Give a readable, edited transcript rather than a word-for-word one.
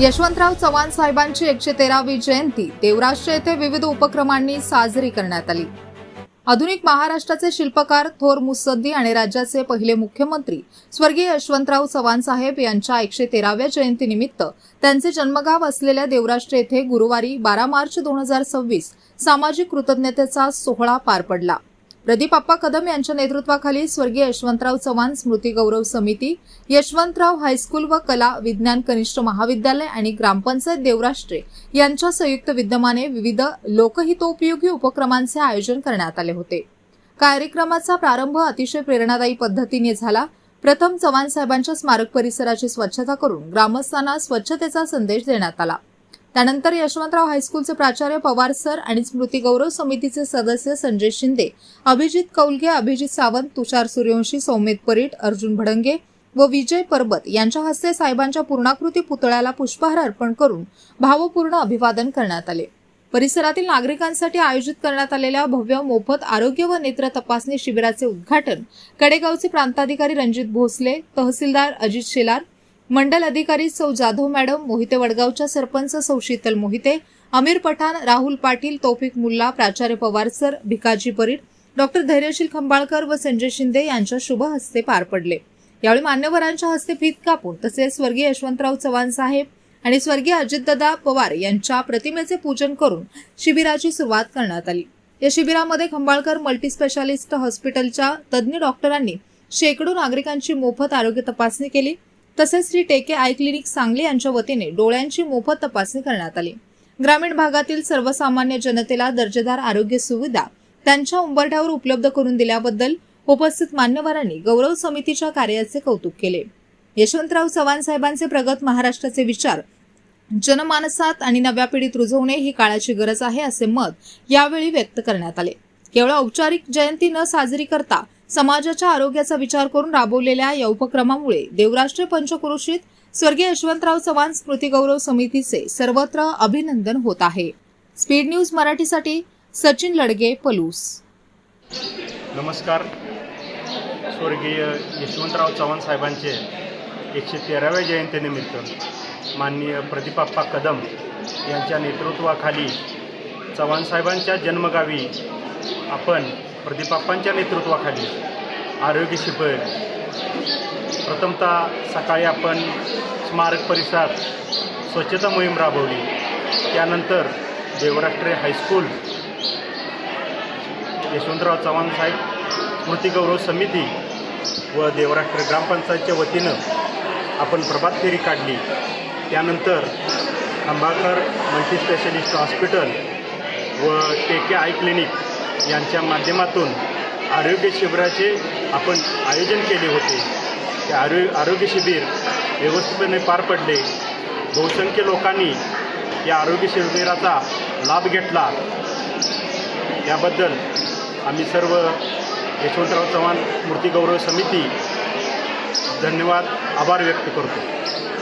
यशवंतराव चव्हाण साहेबांची 113वी जयंती देवराष्ट्र येथे विविध उपक्रमांनी साजरी करण्यात आली। आधुनिक महाराष्ट्राचे शिल्पकार, थोर मुत्सद्दी आणि राज्याचे पहिले मुख्यमंत्री स्वर्गीय यशवंतराव चव्हाण साहेब यांच्या 113व्या जयंतीनिमित्त त्यांचे जन्मगाव असलेल्या देवराष्ट्र येथे गुरुवारी 12 मार्च 2026 सामाजिक कृतज्ञतेचा सोहळा पार पडला। प्रदीप आप्पा कदम यांच्या नेतृत्वाखाली स्वर्गीय यशवंतराव चव्हाण स्मृती गौरव समिती, यशवंतराव हायस्कूल व कला विज्ञान कनिष्ठ महाविद्यालय आणि ग्रामपंचायत देवराष्ट्रे यांच्या संयुक्त विद्यमाने विविध लोकहितोपयोगी उपक्रमांचे आयोजन करण्यात आले होते। कार्यक्रमाचा प्रारंभ अतिशय प्रेरणादायी पद्धतीने झाला। प्रथम चव्हाण साहेबांच्या स्मारक परिसराची स्वच्छता करून ग्रामस्थांना स्वच्छतेचा संदेश देण्यात आला। त्यानंतर यशवंतराव हायस्कूलचे प्राचार्य पवार सर आणि स्मृती गौरव समितीचे सदस्य संजय शिंदे, अभिजित कौलगे, अभिजित सावंत, तुषार सूर्यवंशी, सौमित परीट, अर्जुन भडंगे व विजय परबत यांच्या हस्ते साहेबांच्या पूर्णाकृती पुतळ्याला पुष्पहार अर्पण करून भावपूर्ण अभिवादन करण्यात आले। परिसरातील नागरिकांसाठी आयोजित करण्यात आलेल्या भव्य मोफत आरोग्य व नेत्र तपासणी शिबिराचे उद्घाटन कडेगावचे प्रांताधिकारी रणजित भोसले, तहसीलदार अजित शेलार, मंडल अधिकारी सौ जाधव मॅडम, मोहिते वडगावच्या सरपंच सौ शीतल मोहिते, अमीर पठाण, राहुल पाटील, तौफिक मुल्ला, प्राचार्य पवार सर, भिकाजी परीट, डॉक्टर धैर्यशील खंबाळकर व संजय शिंदे यांच्या शुभ हस्ते पार पडले। यावेळी मान्यवरांच्या हस्ते फीत कापून तसेच स्वर्गीय यशवंतराव चव्हाण साहेब आणि स्वर्गीय अजितदादा पवार यांच्या प्रतिमेचे पूजन करून शिबिराची सुरुवात करण्यात आली। या शिबिरामध्ये खंबाळकर मल्टी स्पेशालिस्ट हॉस्पिटलच्या तज्ज्ञ डॉक्टरांनी शेकडो नागरिकांची मोफत आरोग्य तपासणी केली। तसेच श्री टेके आय क्लिनिक सांगली यांच्या वतीने डोळ्यांची मोफत तपासणी करण्यात आली। ग्रामीण भागातील सर्वसामान्य जनतेला दर्जेदार आरोग्य सुविधा त्यांच्या उंबरठ्यावर उपलब्ध करून दिल्याबद्दल उपस्थित मान्यवरांनी गौरव समितीच्या कार्याचे कौतुक केले। यशवंतराव चव्हाण साहेबांचे प्रगत महाराष्ट्राचे विचार जनमानसात आणि नव्या पिढीत रुजवणे ही काळाची गरज आहे असे मत यावेळी व्यक्त करण्यात आले। केवळ औपचारिक जयंती न साजरी करता समाजाच्या आरोग्याचा विचार करून राबवलेल्या या उपक्रमामुळे देवराष्ट्र पंचक्रोशीत स्वर्गीय यशवंतराव चव्हाण स्मृती गौरव समितीचे सर्वत्र अभिनंदन होत आहे। स्पीड न्यूज मराठीसाठी सचिन लडगे, पलूस। नमस्कार। स्वर्गीय यशवंतराव चव्हाण साहेबांचे 113व्या जयंतीनिमित्त माननीय प्रदीप आप्पा कदम यांच्या नेतृत्वाखाली चव्हाण साहेबांच्या जन्मगावी आपण प्रदीप आप्पांच्या नेतृत्वाखाली आरोग्य शिबिर प्रथमतः सकाळी आपण स्मारक परिसरात स्वच्छता मोहीम राबवली। त्यानंतर देवराष्ट्र हायस्कूल, यशवंतराव चव्हाण साहेब स्मृती गौरव समिती व देवराष्ट्र ग्रामपंचायतच्या वतीनं आपण प्रभात फेरी काढली। त्यानंतर खंबाळकर मल्टी स्पेशालिस्ट हॉस्पिटल व टेके आय क्लिनिक यांच्या माध्यमातून आरोग्य शिबिराचे आपण आयोजन केले होते। त्या आरोग्य शिबिर व्यवस्थितपणे पार पडले। बहुसंख्य लोकांनी या आरोग्य शिबिराचा लाभ घेतला। याबद्दल आम्ही सर्व यशवंतराव चव्हाण स्मृती गौरव समिती धन्यवाद, आभार व्यक्त करतो।